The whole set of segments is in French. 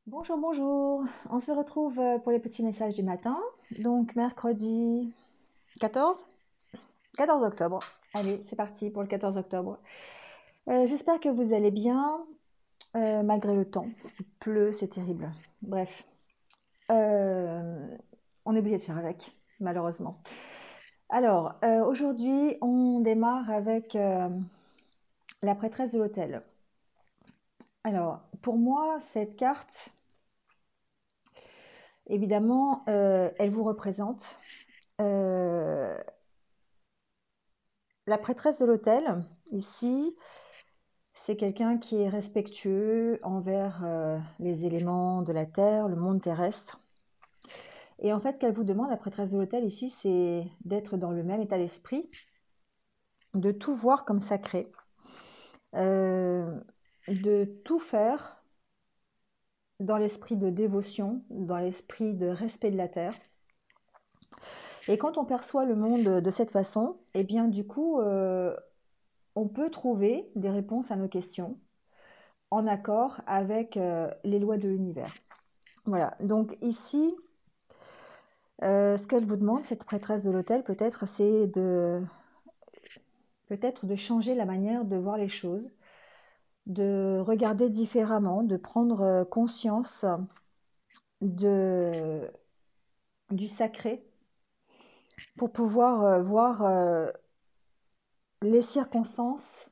Bonjour, bonjour. On se retrouve pour les petits messages du matin. Donc mercredi 14, 14 octobre. Allez, c'est parti pour le 14 octobre. J'espère que vous allez bien, malgré le temps. Il pleut, c'est terrible. Bref, euh, on est obligé de faire avec, malheureusement. Alors, aujourd'hui, on démarre avec la prêtresse de l'autel. Alors, pour moi, cette carte, évidemment, elle vous représente. Euh, La prêtresse de l'autel, ici, c'est quelqu'un qui est respectueux envers les éléments de la terre, le monde terrestre. Et en fait, ce qu'elle vous demande, la prêtresse de l'autel, ici, c'est d'être dans le même état d'esprit, de tout voir comme sacré, euh, de tout faire dans l'esprit de dévotion, dans l'esprit de respect de la terre. Et quand on perçoit le monde de cette façon, eh bien, du coup, on peut trouver des réponses à nos questions en accord avec les lois de l'univers. Voilà, donc ici, ce qu'elle vous demande, cette prêtresse de l'autel, peut-être, c'est peut-être de changer la manière de voir les choses, de regarder différemment, de prendre conscience de, du sacré pour pouvoir voir les circonstances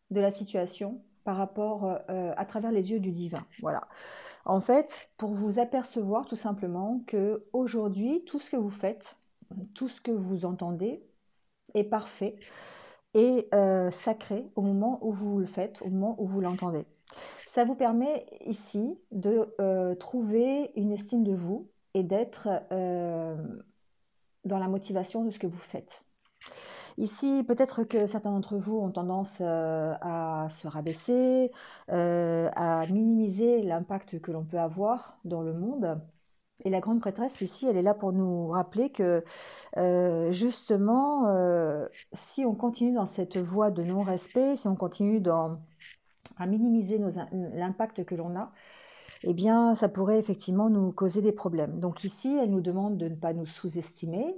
de la situation par rapport à travers les yeux du divin. Voilà. En fait, pour vous apercevoir tout simplement que aujourd'hui, tout ce que vous faites, tout ce que vous entendez est parfait et sacré au moment où vous le faites, au moment où vous l'entendez. Ça vous permet ici de trouver une estime de vous et d'être dans la motivation de ce que vous faites. Ici, peut-être que certains d'entre vous ont tendance à se rabaisser, à minimiser l'impact que l'on peut avoir dans le monde. Et la grande prêtresse, ici, elle est là pour nous rappeler que justement, si on continue dans cette voie de non-respect, si on continue à minimiser l'impact que l'on a, eh bien, ça pourrait effectivement nous causer des problèmes. Donc ici, elle nous demande de ne pas nous sous-estimer,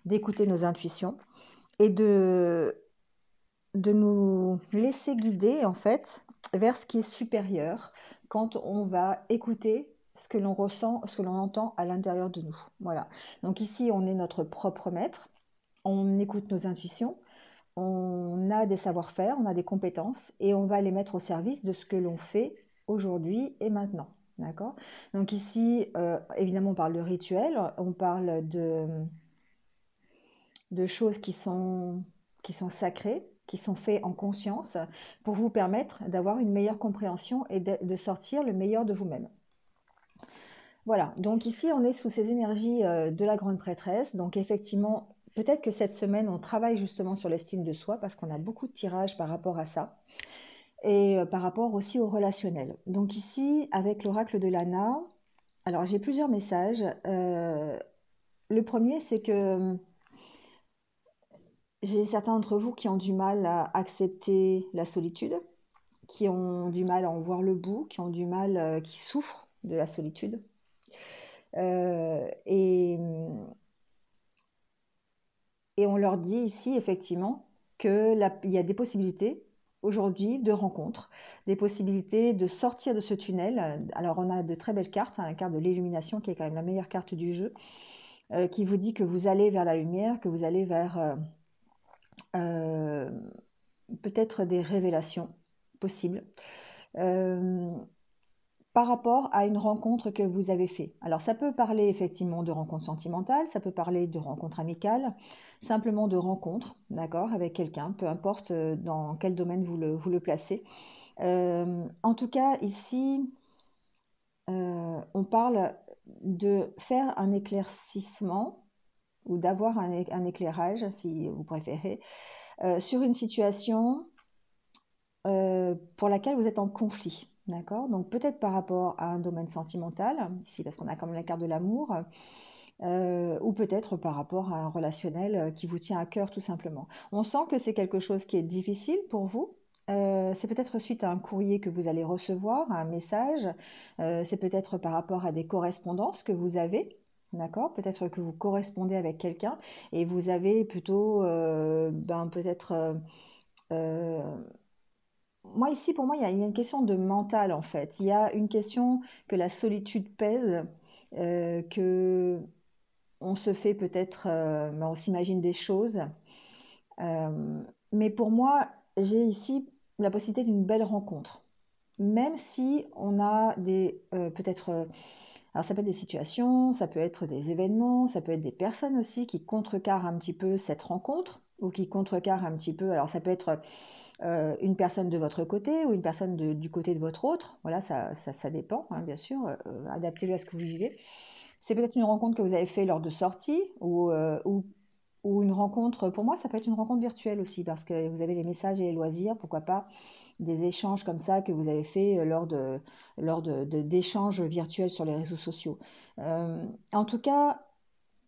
d'écouter nos intuitions et de nous laisser guider en fait vers ce qui est supérieur quand on va écouter ce que l'on ressent, ce que l'on entend à l'intérieur de nous. Voilà. Donc ici, on est notre propre maître, on écoute nos intuitions, on a des savoir-faire, on a des compétences et on va les mettre au service de ce que l'on fait aujourd'hui et maintenant. D'accord. Donc ici, évidemment, on parle de rituel, on parle de choses qui sont sacrées, qui sont faites en conscience, pour vous permettre d'avoir une meilleure compréhension et de sortir le meilleur de vous-même. Voilà, donc ici on est sous ces énergies de la grande prêtresse, donc effectivement, peut-être que cette semaine on travaille justement sur l'estime de soi, parce qu'on a beaucoup de tirages par rapport à ça, et par rapport aussi au relationnel. Donc ici, avec l'oracle de Lana, alors j'ai plusieurs messages. Le premier, c'est que j'ai certains d'entre vous qui ont du mal à accepter la solitude, qui ont du mal à en voir le bout, qui ont du mal, qui souffrent de la solitude. Euh, et, et on leur dit ici effectivement qu'il y a des possibilités aujourd'hui de rencontres, des possibilités de sortir de ce tunnel. Alors on a de très belles cartes, hein, la carte de l'illumination qui est quand même la meilleure carte du jeu, qui vous dit que vous allez vers la lumière, que vous allez vers euh, peut-être des révélations possibles. Euh, Par rapport à une rencontre que vous avez fait. Alors ça peut parler effectivement de rencontre sentimentale, ça peut parler de rencontre amicale, simplement de rencontre, d'accord, avec quelqu'un, peu importe dans quel domaine vous le placez. En tout cas, ici, on parle de faire un éclaircissement ou d'avoir un éclairage, si vous préférez, sur une situation pour laquelle vous êtes en conflit. D'accord. Donc peut-être par rapport à un domaine sentimental, ici parce qu'on a quand même la carte de l'amour, ou peut-être par rapport à un relationnel qui vous tient à cœur tout simplement. On sent que c'est quelque chose qui est difficile pour vous, C'est peut-être suite à un courrier que vous allez recevoir, à un message, c'est peut-être par rapport à des correspondances que vous avez, d'accord? Peut-être que vous correspondez avec quelqu'un et vous avez plutôt, ben, peut-être, heu, moi ici, pour moi, il y a une question de mental, en fait. Il y a une question que la solitude pèse, que on se fait peut-être, ben, on s'imagine des choses. Mais pour moi, j'ai ici la possibilité d'une belle rencontre. Même si on a des, peut-être, alors ça peut être des situations, ça peut être des événements, ça peut être des personnes aussi qui contrecarrent un petit peu cette rencontre ou qui contrecarrent un petit peu, alors ça peut être une personne de votre côté ou une personne du côté de votre autre, voilà, ça dépend, hein, bien sûr, adaptez-le à ce que vous vivez. C'est peut-être une rencontre que vous avez fait lors de sorties ou une rencontre, pour moi, ça peut être une rencontre virtuelle aussi, parce que vous avez les messages et les loisirs, pourquoi pas des échanges comme ça que vous avez fait d'échanges virtuels sur les réseaux sociaux. En tout cas,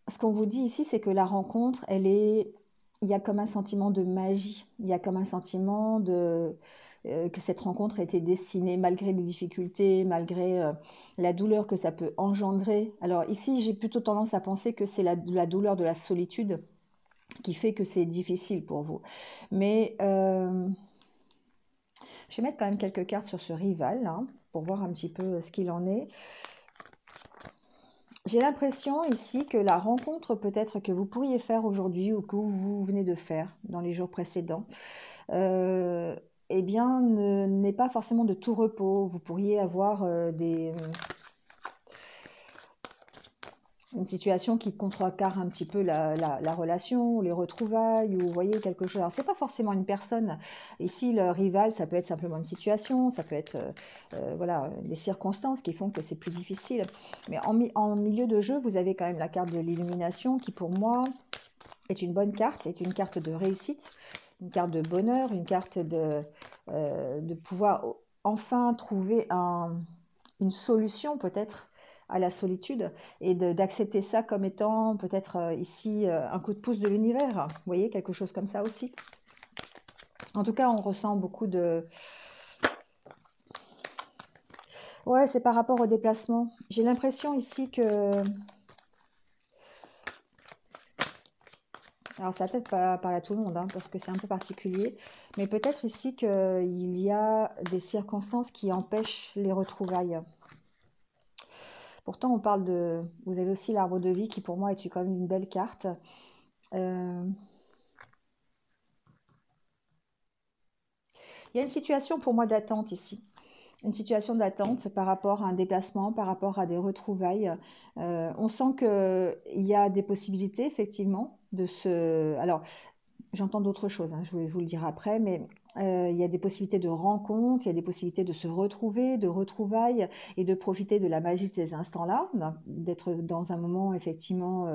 ce qu'on vous dit ici, c'est que la rencontre, il y a comme un sentiment de magie, il y a comme un sentiment que cette rencontre a été destinée malgré les difficultés, malgré la douleur que ça peut engendrer. Alors ici, j'ai plutôt tendance à penser que c'est la douleur de la solitude qui fait que c'est difficile pour vous. Mais je vais mettre quand même quelques cartes sur ce rival, hein, pour voir un petit peu ce qu'il en est. J'ai l'impression ici que la rencontre peut-être que vous pourriez faire aujourd'hui ou que vous venez de faire dans les jours précédents, euh, eh bien, n'est pas forcément de tout repos. Vous pourriez avoir une situation qui contrecarre un petit peu la relation, ou les retrouvailles, ou vous voyez quelque chose. Alors, c'est pas forcément une personne. Ici, le rival, ça peut être simplement une situation, ça peut être voilà, des circonstances qui font que c'est plus difficile. Mais en milieu de jeu, vous avez quand même la carte de l'illumination qui, pour moi, est une bonne carte, est une carte de réussite, une carte de bonheur, une carte de pouvoir enfin trouver une solution peut-être à la solitude et d'accepter ça comme étant peut-être ici un coup de pouce de l'univers. Vous voyez, quelque chose comme ça aussi. En tout cas, on ressent beaucoup de... Ouais, c'est par rapport au déplacement. J'ai l'impression ici que... Alors ça va peut-être pas parler à tout le monde, hein, parce que c'est un peu particulier, mais peut-être ici qu'il y a des circonstances qui empêchent les retrouvailles. Pourtant, on parle de... Vous avez aussi l'arbre de vie qui pour moi est quand même une belle carte. Euh, Il y a une situation pour moi d'attente ici. Une situation d'attente par rapport à un déplacement, par rapport à des retrouvailles. On sent qu'il y a des possibilités, effectivement, de se... Alors, j'entends d'autres choses, hein, je vais vous le dire après, mais il y a des possibilités de rencontres, il y a des possibilités de se retrouver, de retrouvailles, et de profiter de la magie de ces instants-là, d'être dans un moment, effectivement,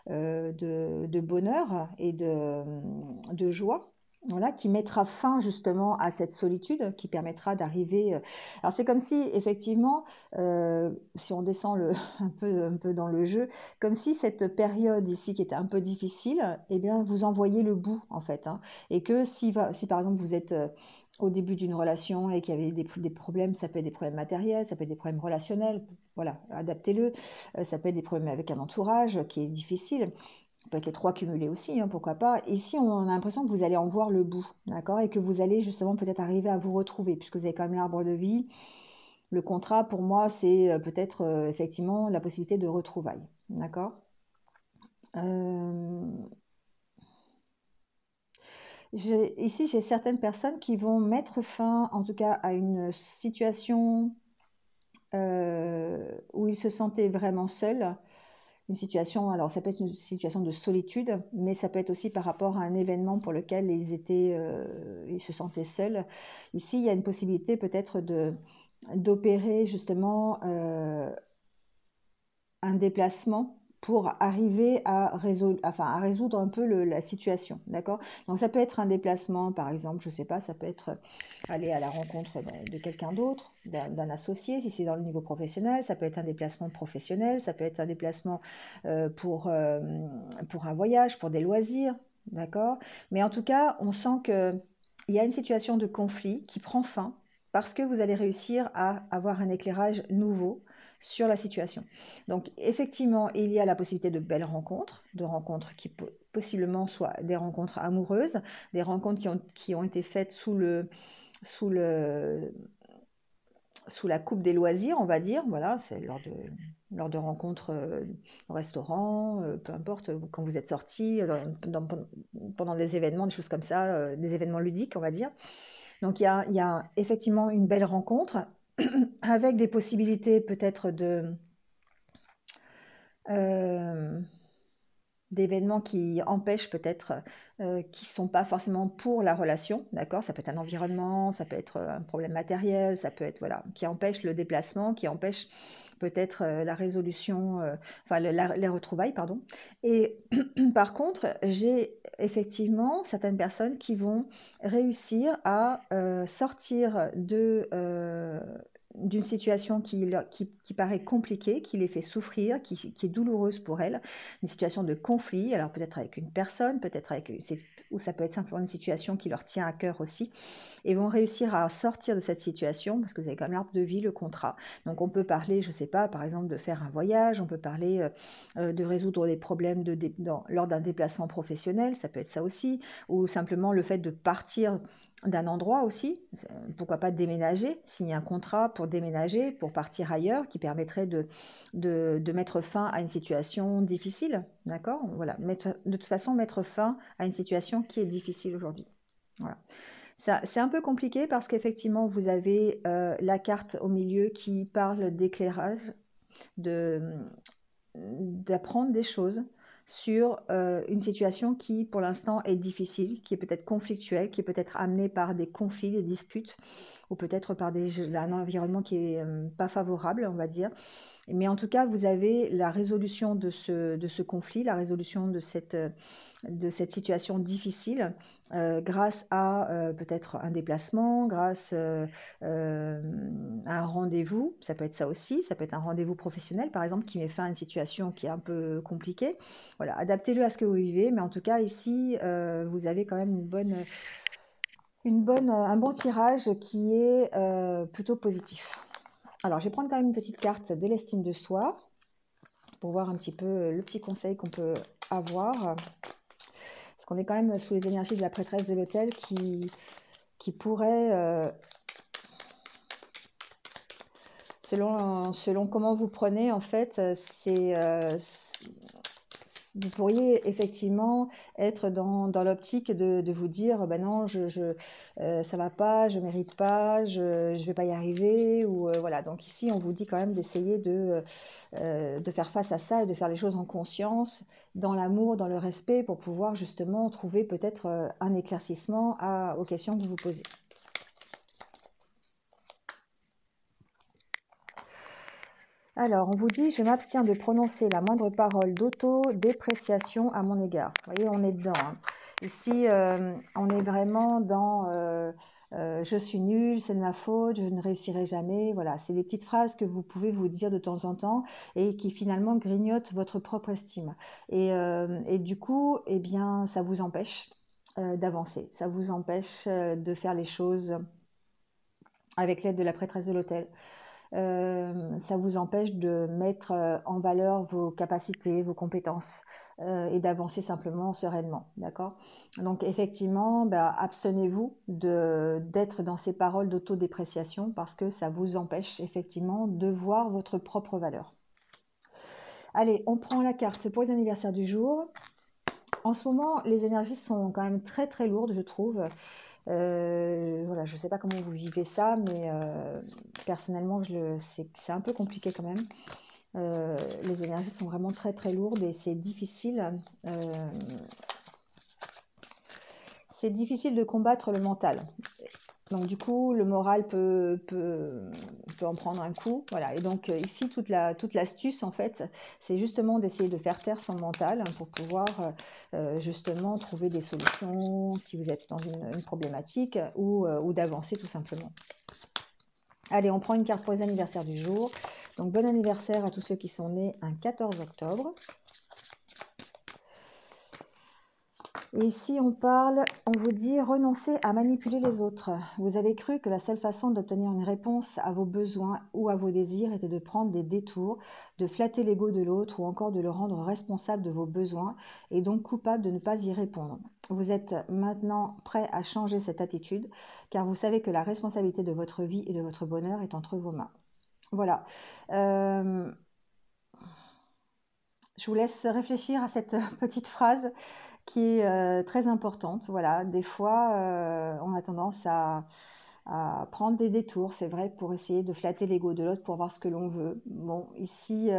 de bonheur et de joie. Voilà, qui mettra fin justement à cette solitude, qui permettra d'arriver. Alors c'est comme si effectivement, si on descend un peu dans le jeu, comme si cette période ici qui était un peu difficile, eh bien vous en voyez le bout en fait, hein. Et que si par exemple vous êtes au début d'une relation et qu'il y avait des problèmes, ça peut être des problèmes matériels, ça peut être des problèmes relationnels, voilà, adaptez-le. Ça peut être des problèmes avec un entourage qui est difficile. Ça peut être les trois cumulés aussi, hein, pourquoi pas. Ici, on a l'impression que vous allez en voir le bout, d'accord? Et que vous allez justement peut-être arriver à vous retrouver, puisque vous avez quand même l'arbre de vie. Le contrat, pour moi, c'est peut-être effectivement la possibilité de retrouvailles, d'accord? Euh, Ici, j'ai certaines personnes qui vont mettre fin, en tout cas, à une situation où ils se sentaient vraiment seuls. Une situation, alors ça peut être une situation de solitude, mais ça peut être aussi par rapport à un événement pour lequel ils se sentaient seuls. Ici, il y a une possibilité peut-être d'opérer justement un déplacement pour arriver à résoudre un peu la situation, d'accord? Donc ça peut être un déplacement, par exemple, je ne sais pas, ça peut être aller à la rencontre de quelqu'un d'autre, d'un associé, si c'est dans le niveau professionnel, ça peut être un déplacement professionnel, ça peut être un déplacement pour un voyage, pour des loisirs, d'accord? Mais en tout cas, on sent que il y a une situation de conflit qui prend fin parce que vous allez réussir à avoir un éclairage nouveau sur la situation. Donc effectivement, il y a la possibilité de belles rencontres, de rencontres qui possiblement soient des rencontres amoureuses, des rencontres qui ont été faites sous la coupe des loisirs, on va dire. Voilà, c'est lors de rencontres au restaurant, peu importe, quand vous êtes sortis, pendant des événements, des choses comme ça, des événements ludiques, on va dire. Donc il y a effectivement une belle rencontre avec des possibilités peut-être euh, d'événements qui empêchent peut-être, qui ne sont pas forcément pour la relation, d'accord? Ça peut être un environnement, ça peut être un problème matériel, ça peut être, voilà, qui empêche le déplacement, qui empêche peut-être la résolution, enfin les retrouvailles, pardon. Et par contre, j'ai effectivement certaines personnes qui vont réussir à sortir d'une situation qui paraît compliquée, qui les fait souffrir, qui est douloureuse pour elles, une situation de conflit, alors peut-être avec une personne, peut-être avec, ou ça peut être simplement une situation qui leur tient à cœur aussi, et vont réussir à sortir de cette situation, parce que vous avez quand même l'arbre de vie, le contrat. Donc on peut parler, je ne sais pas, par exemple de faire un voyage, on peut parler de résoudre des problèmes lors d'un déplacement professionnel, ça peut être ça aussi, ou simplement le fait de partir d'un endroit aussi, pourquoi pas déménager, signer un contrat pour déménager, pour partir ailleurs, qui permettrait de mettre fin à une situation difficile, d'accord? Voilà, de toute façon, mettre fin à une situation qui est difficile aujourd'hui. Voilà. C'est un peu compliqué parce qu'effectivement, vous avez la carte au milieu qui parle d'éclairage, d'apprendre des choses sur une situation qui, pour l'instant, est difficile, qui est peut-être conflictuelle, qui est peut-être amenée par des conflits, des disputes, ou peut-être par un environnement qui est pas favorable, on va dire. Mais en tout cas, vous avez la résolution de ce conflit, la résolution de cette situation difficile grâce à peut-être un déplacement, grâce à un rendez-vous. Ça peut être ça aussi, ça peut être un rendez-vous professionnel, par exemple, qui met fin à une situation qui est un peu compliquée. Voilà, adaptez-le à ce que vous vivez, mais en tout cas, ici, vous avez quand même un bon tirage qui est plutôt positif. Alors, je vais prendre quand même une petite carte de l'estime de soi pour voir un petit peu le petit conseil qu'on peut avoir. Parce qu'on est quand même sous les énergies de la prêtresse de l'autel qui pourrait, selon comment vous prenez, en fait, vous pourriez effectivement être dans l'optique de vous dire, ben non, ça va pas, je mérite pas, je vais pas y arriver, ou voilà. Donc ici, on vous dit quand même d'essayer de faire face à ça et de faire les choses en conscience, dans l'amour, dans le respect, pour pouvoir justement trouver peut-être un éclaircissement aux questions que vous vous posez. Alors, on vous dit, je m'abstiens de prononcer la moindre parole d'auto-dépréciation à mon égard. Vous voyez, on est dedans. Hein. Ici, on est vraiment dans je suis nulle, c'est de ma faute, je ne réussirai jamais. Voilà, c'est des petites phrases que vous pouvez vous dire de temps en temps et qui finalement grignotent votre propre estime. Et du coup, eh bien, ça vous empêche d'avancer. Ça vous empêche de faire les choses avec l'aide de la prêtresse de l'autel. Ça vous empêche de mettre en valeur vos capacités, vos compétences et d'avancer simplement sereinement, d'accord? Donc effectivement, abstenez-vous d'être dans ces paroles d'autodépréciation parce que ça vous empêche effectivement de voir votre propre valeur. Allez, on prend la carte pour les anniversaires du jour. En ce moment, les énergies sont quand même très très lourdes, je trouve. Voilà, je ne sais pas comment vous vivez ça, mais personnellement, c'est un peu compliqué quand même. Les énergies sont vraiment très très lourdes et c'est difficile. C'est difficile de combattre le mental. Donc du coup, le moral peut en prendre un coup. Voilà. Et donc ici, toute l'astuce, en fait, c'est justement d'essayer de faire taire son mental pour pouvoir justement trouver des solutions si vous êtes dans une problématique ou d'avancer tout simplement. Allez, on prend une carte pour les anniversaires du jour. Donc bon anniversaire à tous ceux qui sont nés un 14 octobre. Et ici, on vous dit renoncer à manipuler les autres. Vous avez cru que la seule façon d'obtenir une réponse à vos besoins ou à vos désirs était de prendre des détours, de flatter l'ego de l'autre ou encore de le rendre responsable de vos besoins et donc coupable de ne pas y répondre. Vous êtes maintenant prêt à changer cette attitude car vous savez que la responsabilité de votre vie et de votre bonheur est entre vos mains. Voilà. Je vous laisse réfléchir à cette petite phrase qui est très importante. Voilà, des fois, on a tendance à prendre des détours, c'est vrai, pour essayer de flatter l'ego de l'autre, pour voir ce que l'on veut. Bon, ici,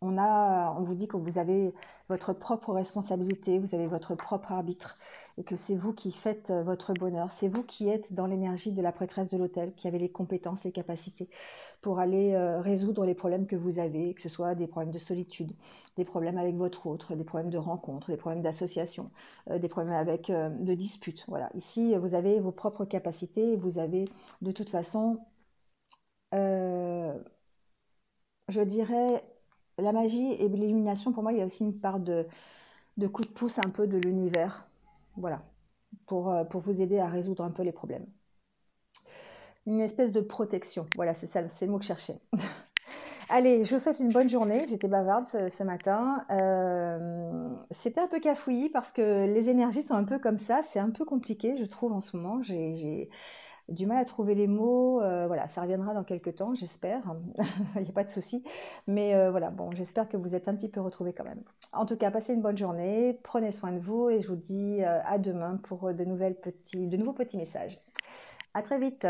on vous dit que vous avez votre propre responsabilité, vous avez votre propre arbitre et que c'est vous qui faites votre bonheur. C'est vous qui êtes dans l'énergie de la prêtresse de l'autel, qui avez les compétences, les capacités pour aller résoudre les problèmes que vous avez, que ce soit des problèmes de solitude, des problèmes avec votre autre, des problèmes de rencontre, des problèmes d'association, des problèmes avec de disputes. Voilà. Ici, vous avez vos propres capacités et vous avez de toute façon, je dirais, la magie et l'illumination. Pour moi, il y a aussi une part de coup de pouce un peu de l'univers. Voilà. Pour vous aider à résoudre un peu les problèmes. Une espèce de protection. Voilà, c'est ça, c'est le mot que je cherchais. Allez, je vous souhaite une bonne journée. J'étais bavarde ce matin. C'était un peu cafouillis parce que les énergies sont un peu comme ça. C'est un peu compliqué, je trouve, en ce moment. J'ai du mal à trouver les mots. Voilà, ça reviendra dans quelques temps, j'espère. Il n'y a pas de souci. Mais voilà, bon, j'espère que vous êtes un petit peu retrouvés quand même. En tout cas, passez une bonne journée. Prenez soin de vous et je vous dis à demain pour de nouveaux petits messages. À très vite.